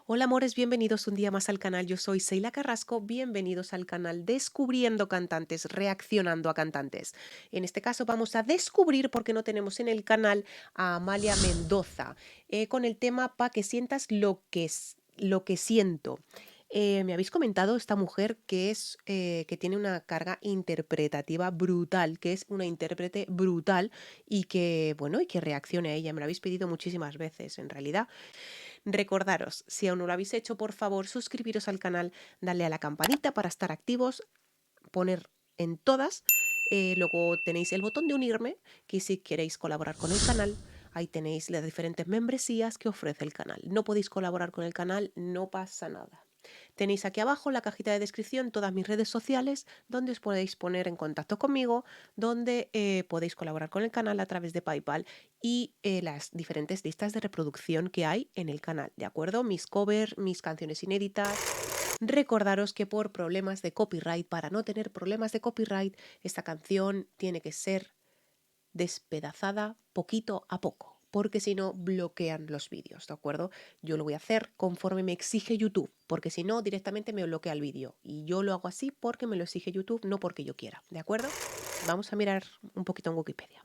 Hola amores, bienvenidos un día más al canal. Yo soy Seila Carrasco. Bienvenidos al canal Descubriendo Cantantes, reaccionando a cantantes. En este caso vamos a descubrir por qué no tenemos en el canal a Amalia Mendoza con el tema Pa' que sientas lo que siento. Me habéis comentado esta mujer que tiene una carga interpretativa brutal, que es una intérprete brutal y que, bueno, y que reaccione a ella. Me lo habéis pedido muchísimas veces, en realidad. Recordaros, si aún no lo habéis hecho, por favor, suscribiros al canal, darle a la campanita para estar activos, poner en todas. Luego tenéis el botón de unirme, que si queréis colaborar con el canal, ahí tenéis las diferentes membresías que ofrece el canal. No podéis colaborar con el canal, no pasa nada. Tenéis aquí abajo en la cajita de descripción todas mis redes sociales donde os podéis poner en contacto conmigo, donde podéis colaborar con el canal a través de PayPal y las diferentes listas de reproducción que hay en el canal, ¿de acuerdo? Mis covers, mis canciones inéditas. Recordaros que por problemas de copyright, para no tener problemas de copyright, esta canción tiene que ser despedazada poquito a poco, porque si no bloquean los vídeos, ¿de acuerdo? Yo lo voy a hacer conforme me exige YouTube, porque si no directamente me bloquea el vídeo y yo lo hago así porque me lo exige YouTube, no porque yo quiera, ¿de acuerdo? Vamos a mirar un poquito en Wikipedia.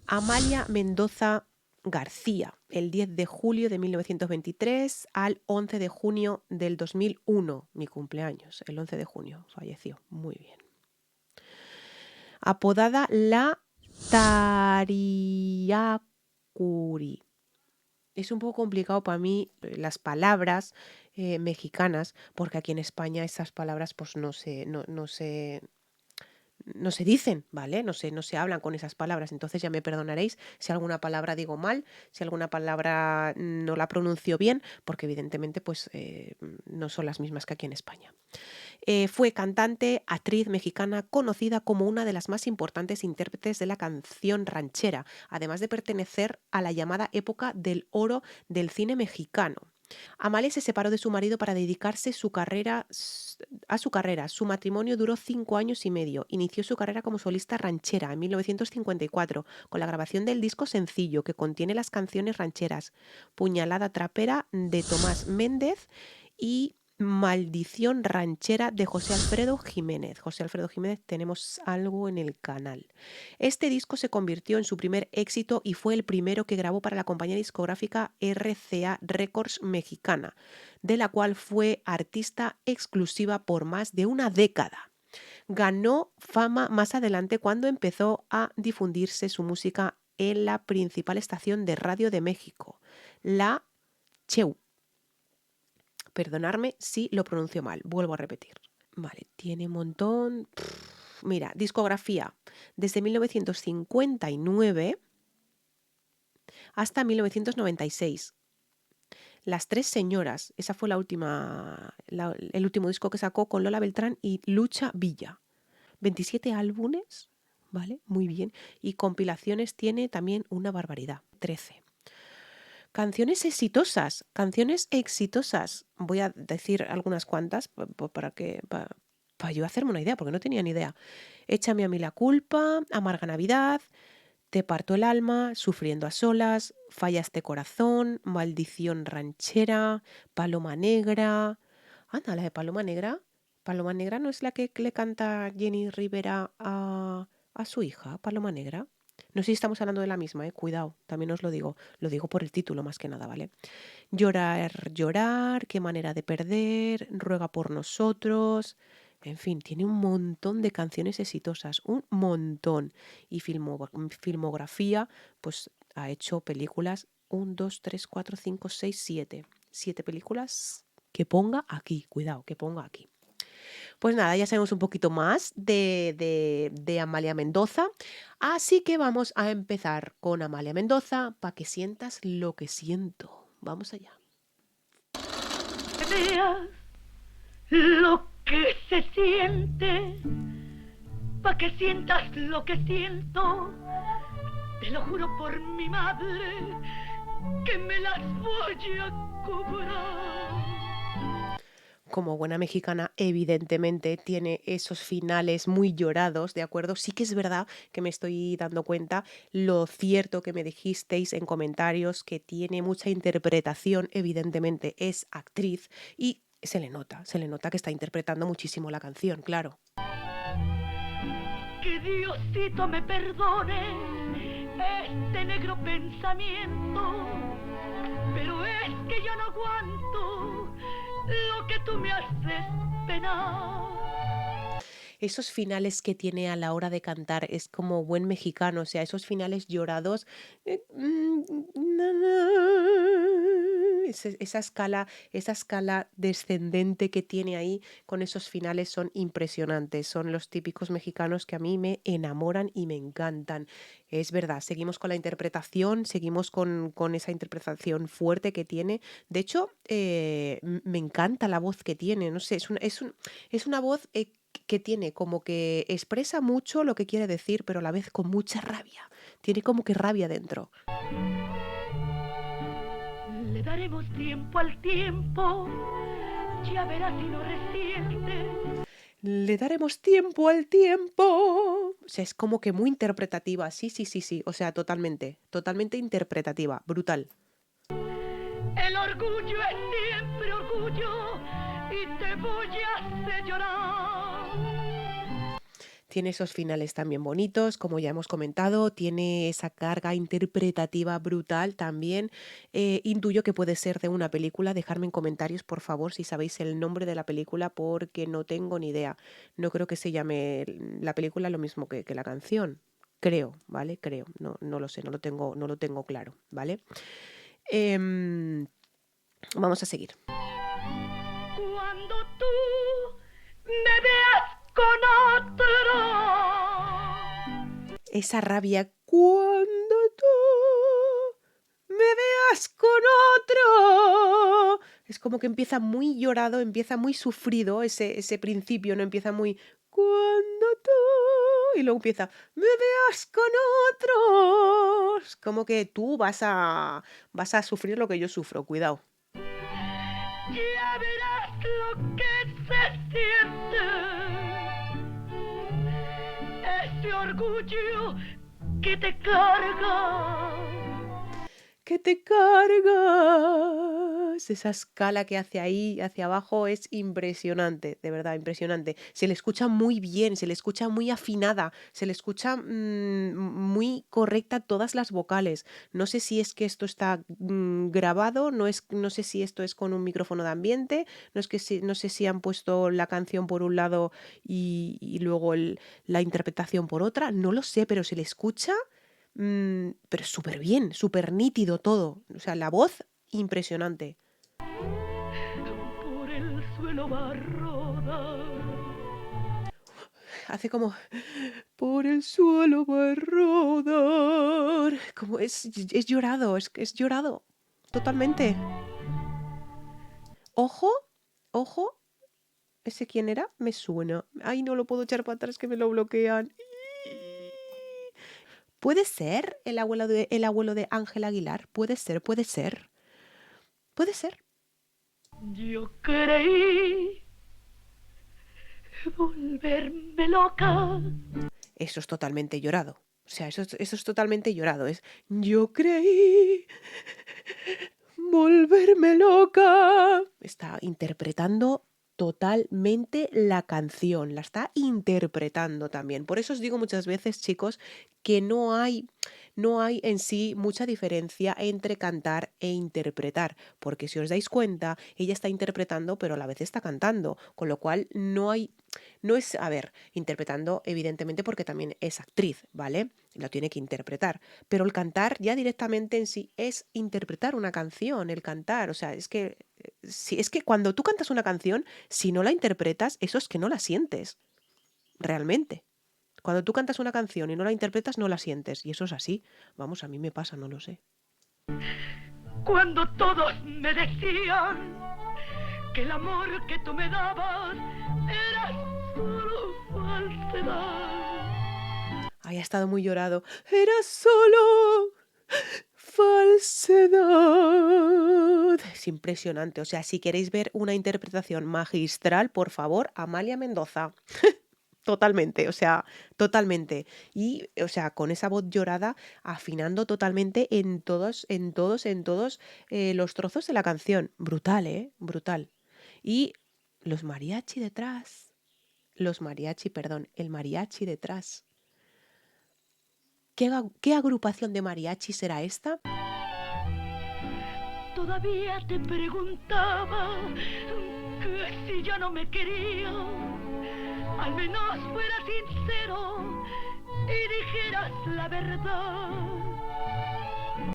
Amalia Mendoza García, el 10 de julio de 1923 al 11 de junio del 2001, mi cumpleaños, el 11 de junio falleció, muy bien. Apodada la Tariacuri. Es un poco complicado para mí las palabras mexicanas, porque aquí en España esas palabras pues no se dicen, ¿vale? No se hablan con esas palabras. Entonces ya me perdonaréis si alguna palabra digo mal, si alguna palabra no la pronuncio bien, porque evidentemente pues no son las mismas que aquí en España. Fue cantante, actriz mexicana conocida como una de las más importantes intérpretes de la canción ranchera, además de pertenecer a la llamada época del oro del cine mexicano. Amalia se separó de su marido para dedicarse a su carrera. Su matrimonio duró 5 años y medio. Inició su carrera como solista ranchera en 1954 con la grabación del disco sencillo que contiene las canciones rancheras Puñalada Trapera de Tomás Méndez y Maldición Ranchera de José Alfredo Jiménez. José Alfredo Jiménez, tenemos algo en el canal. Este disco se convirtió en su primer éxito y fue el primero que grabó para la compañía discográfica RCA Records mexicana, de la cual fue artista exclusiva por más de una década. Ganó fama más adelante cuando empezó a difundirse su música en la principal estación de radio de México, la CHEU. Perdonadme si lo pronuncio mal, vuelvo a repetir. Vale, tiene un montón. Mira, discografía. Desde 1959 hasta 1996. Las Tres Señoras, esa fue el último disco que sacó con Lola Beltrán y Lucha Villa. 27 álbumes, ¿vale? Muy bien. Y compilaciones tiene también una barbaridad, 13. Canciones exitosas, canciones exitosas. Voy a decir algunas cuantas para yo hacerme una idea, porque no tenía ni idea. Échame a mí la culpa, Amarga Navidad, Te parto el alma, Sufriendo a solas, Falla este corazón, Maldición ranchera, Paloma negra. Anda, la de Paloma negra. Paloma negra no es la que le canta Jenny Rivera a su hija, Paloma negra. No sé si estamos hablando de la misma, cuidado, también os lo digo por el título más que nada, ¿vale? Llorar, llorar, qué manera de perder, ruega por nosotros, en fin, tiene un montón de canciones exitosas, un montón. Y filmografía, pues ha hecho películas 1, 2, 3, 4, 5, 6, 7. 7 películas que ponga aquí, cuidado, que ponga aquí. Pues nada, ya sabemos un poquito más de Amalia Mendoza. Así que vamos a empezar con Amalia Mendoza para que sientas lo que siento. Vamos allá. Veas lo que se siente, pa' que sientas lo que siento. Te lo juro por mi madre que me las voy a cobrar. como buena mexicana, evidentemente tiene esos finales muy llorados, ¿de acuerdo? Sí que es verdad que me estoy dando cuenta lo cierto que me dijisteis en comentarios, que tiene mucha interpretación, evidentemente es actriz y se le nota que está interpretando muchísimo la canción, claro. Que Diosito me perdone este negro pensamiento, pero es que yo no aguanto lo que tú me haces penar. Esos finales que tiene a la hora de cantar es como buen mexicano, o sea, esos finales llorados, na, na, esa escala descendente que tiene ahí con esos finales son impresionantes, son los típicos mexicanos que a mí me enamoran y me encantan. Es verdad, seguimos con la interpretación, seguimos con esa interpretación fuerte que tiene. De hecho, me encanta la voz que tiene, no sé, es una voz que tiene como que expresa mucho lo que quiere decir, pero a la vez con mucha rabia. Tiene como que rabia dentro. Le daremos tiempo al tiempo, ya verás si no resiente. Le daremos tiempo al tiempo. O sea, es como que muy interpretativa. Sí, sí, sí, sí. O sea, totalmente. Totalmente interpretativa. Brutal. El orgullo es siempre orgullo y te voy a hacer llorar. Tiene esos finales también bonitos, como ya hemos comentado, tiene esa carga interpretativa brutal también. Intuyo que puede ser de una película. Dejadme en comentarios, por favor, si sabéis el nombre de la película, porque no tengo ni idea. No creo que se llame la película lo mismo que la canción. Creo, ¿vale? Creo. No, no lo sé, no lo tengo claro, ¿vale? Em, Vamos a seguir. Cuando tú me veas con otro, Esa rabia cuando tú me veas con otro. Es como que empieza muy llorado, empieza muy sufrido ese principio, ¿no? Empieza muy cuando tú y luego empieza me veas con otro. Es como que tú vas a sufrir lo que yo sufro, cuidado. ya verás lo que se siente. Ese orgullo que te carga. Que te cargas. Esa escala que hace ahí hacia abajo es impresionante, de verdad, impresionante. Se le escucha muy bien, se le escucha muy afinada, se le escucha muy correcta todas las vocales. No sé si es que esto está grabado, no sé si esto es con un micrófono de ambiente, no sé si han puesto la canción por un lado y luego la interpretación por otra, no lo sé, pero se le escucha. Pero súper bien, súper nítido todo. O sea, la voz impresionante. Por el suelo va a rodar. Hace como por el suelo va a rodar. Como es llorado, es llorado. Totalmente. Ojo, ojo. ¿Ese quién era? Me suena. Ay, no lo puedo echar para atrás que me lo bloquean. ¿Puede ser el abuelo de Ángel Aguilar? Puede ser, puede ser. Puede ser. Yo creí volverme loca. Eso es totalmente llorado. O sea, eso es totalmente llorado. Es yo creí volverme loca. Está interpretando totalmente la canción. La está interpretando también. Por eso os digo muchas veces, chicos, que no hay en sí mucha diferencia entre cantar e interpretar. Porque si os dais cuenta, ella está interpretando, pero a la vez está cantando. Con lo cual no es, a ver, interpretando evidentemente porque también es actriz, ¿vale? Lo tiene que interpretar. Pero el cantar ya directamente en sí es interpretar una canción, el cantar. O sea, es que cuando tú cantas una canción, si no la interpretas, eso es que no la sientes, realmente. Cuando tú cantas una canción y no la interpretas, no la sientes. Y eso es así. Vamos, a mí me pasa, no lo sé. Cuando todos me decían que el amor que tú me dabas era solo falsedad. Ay, ha estado muy llorado. Era solo falsedad. Es impresionante. O sea, si queréis ver una interpretación magistral, por favor, Amalia Mendoza. Totalmente, o sea, totalmente. Y, o sea, con esa voz llorada, afinando totalmente en todos los trozos de la canción. Brutal, ¿eh? Brutal. Y los mariachi detrás. Los mariachi, perdón, el mariachi detrás. ¿Qué agrupación de mariachi será esta? Todavía te preguntaba que si ya no me querías, al menos fuera sincero y dijeras la verdad. O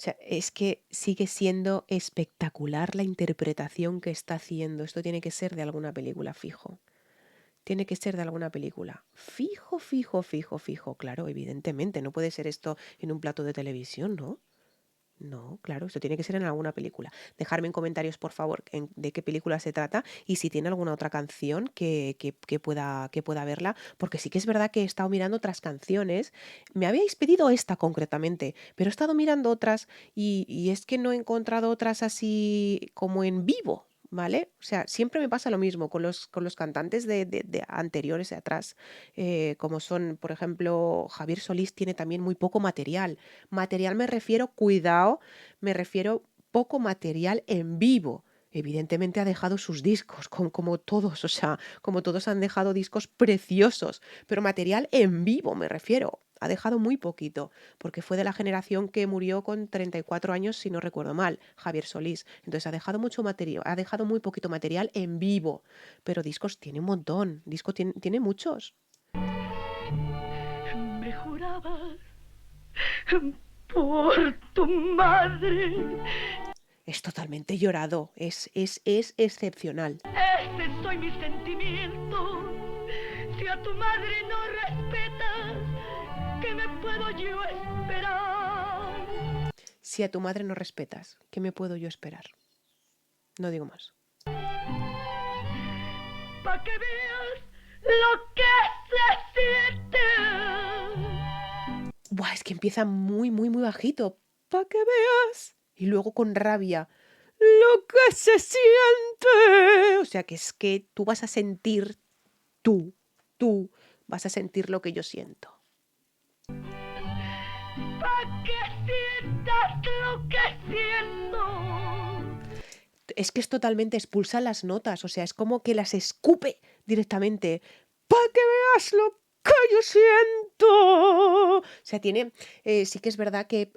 sea, es que sigue siendo espectacular la interpretación que está haciendo. Esto tiene que ser de alguna película, fijo. Tiene que ser de alguna película. Fijo, fijo, fijo, fijo. Claro, evidentemente. No puede ser esto en un plato de televisión, ¿no? No, claro, esto tiene que ser en alguna película. Dejadme en comentarios, por favor, de qué película se trata y si tiene alguna otra canción que pueda verla, porque sí que es verdad que he estado mirando otras canciones. Me habíais pedido esta concretamente, pero he estado mirando otras y es que no he encontrado otras así como en vivo. ¿Vale? O sea, siempre me pasa lo mismo con los cantantes de anteriores de atrás, como son, por ejemplo, Javier Solís tiene también muy poco material. Material me refiero, cuidado, me refiero poco material en vivo. Evidentemente ha dejado sus discos, como todos, o sea, como todos han dejado discos preciosos, pero material en vivo me refiero. Ha dejado muy poquito, porque fue de la generación que murió con 34 años, si no recuerdo mal, Javier Solís. Entonces ha dejado mucho material, ha dejado muy poquito material en vivo, pero discos tiene un montón, discos tiene muchos. Me jurabas por tu madre. Es totalmente llorado, es excepcional. Ese soy mi sentimiento. Si a tu madre no respetas, ¿qué me puedo yo esperar? Si a tu madre no respetas, ¿qué me puedo yo esperar? No digo más. Pa' que veas lo que se siente. Buah, es que empieza muy, muy, muy bajito. Pa' que veas. Y luego con rabia. Lo que se siente. O sea que es que tú vas a sentir, tú vas a sentir lo que yo siento. Pa' que sientas lo que siento. Es que es totalmente expulsa las notas, o sea, es como que las escupe directamente. ¡Para que veas lo que yo siento! O sea, sí que es verdad que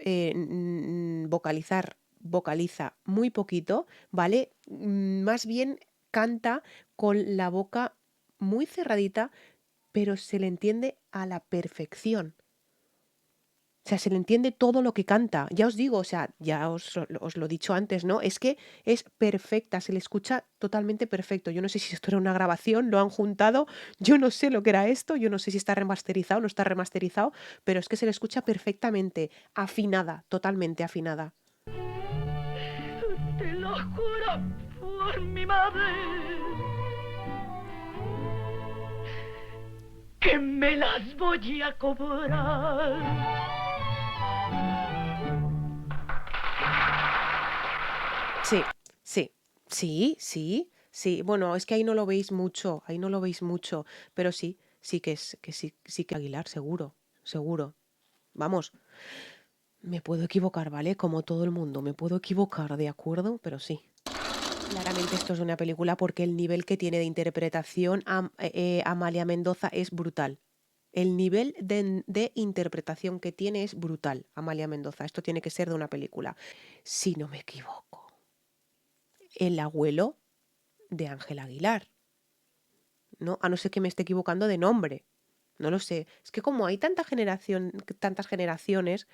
vocaliza muy poquito, ¿vale? Más bien canta con la boca muy cerradita, pero se le entiende a la perfección. O sea, se le entiende todo lo que canta. Ya os digo, o sea, ya os lo he dicho antes, ¿no? Es que es perfecta, se le escucha totalmente perfecto. Yo no sé si esto era una grabación, lo han juntado, yo no sé lo que era esto, yo no sé si está remasterizado o no está remasterizado, pero es que se le escucha perfectamente, afinada, totalmente afinada. Te lo juro por mi madre. Que me las voy a cobrar. Sí, sí, sí. Bueno, es que ahí no lo veis mucho, ahí no lo veis mucho, pero sí, sí que Aguilar, seguro, seguro. Vamos, me puedo equivocar, ¿vale? Como todo el mundo, me puedo equivocar, ¿de acuerdo? Pero sí. Claramente esto es una película porque el nivel que tiene de interpretación Amalia Mendoza es brutal. El nivel de interpretación que tiene es brutal, Amalia Mendoza. Esto tiene que ser de una película. Si no me equivoco, el abuelo de Ángel Aguilar, ¿no? A no ser que me esté equivocando de nombre. No lo sé. Es que como hay tantas generaciones,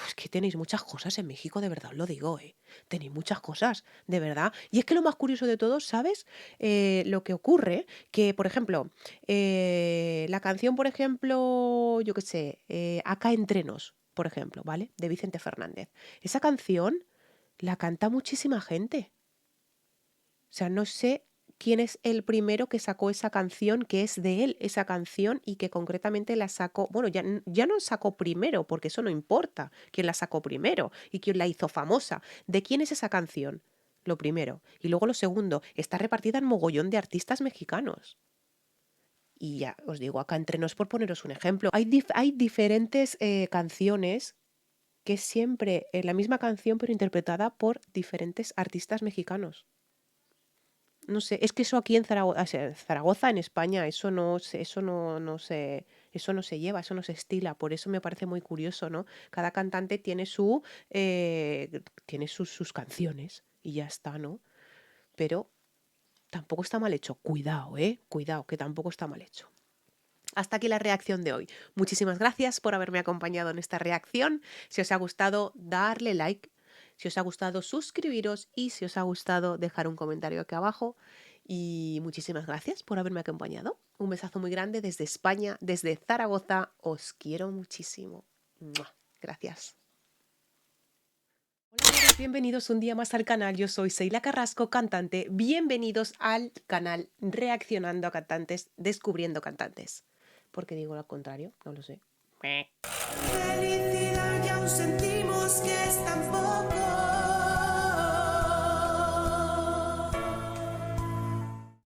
es que tenéis muchas cosas en México, de verdad os lo digo, ¿eh? Tenéis muchas cosas, de verdad. Y es que lo más curioso de todo, ¿sabes? Lo que ocurre, que, por ejemplo, la canción, por ejemplo, yo qué sé, Acá entre nos, por ejemplo, ¿vale? De Vicente Fernández. Esa canción la canta muchísima gente. O sea, no sé quién es el primero que sacó esa canción, que es de él esa canción y que concretamente la sacó, bueno, ya no sacó primero, porque eso no importa, quién la sacó primero y quién la hizo famosa. ¿De quién es esa canción? Lo primero. Y luego lo segundo, está repartida en mogollón de artistas mexicanos. Y ya os digo, acá entre nos por poneros un ejemplo, hay diferentes canciones que es siempre la misma canción pero interpretada por diferentes artistas mexicanos. No sé, es que eso aquí en Zaragoza, en España, eso no se lleva, eso no se estila. Por eso me parece muy curioso, ¿no? Cada cantante tiene tiene sus canciones y ya está, ¿no? Pero tampoco está mal hecho. Cuidado, ¿eh? Cuidado, que tampoco está mal hecho. Hasta aquí la reacción de hoy. Muchísimas gracias por haberme acompañado en esta reacción. Si os ha gustado, darle like. Si os ha gustado, suscribiros. Y si os ha gustado, dejar un comentario aquí abajo. Y muchísimas gracias por haberme acompañado. Un besazo muy grande desde España, desde Zaragoza. Os quiero muchísimo. ¡Mua! Gracias. Hola, amores, bienvenidos un día más al canal. Yo soy Seila Carrasco, cantante. Bienvenidos al canal Reaccionando a Cantantes, Descubriendo Cantantes. ¿Por qué digo lo contrario? No lo sé. Felicidad, ya aún sentimos que es tan poco.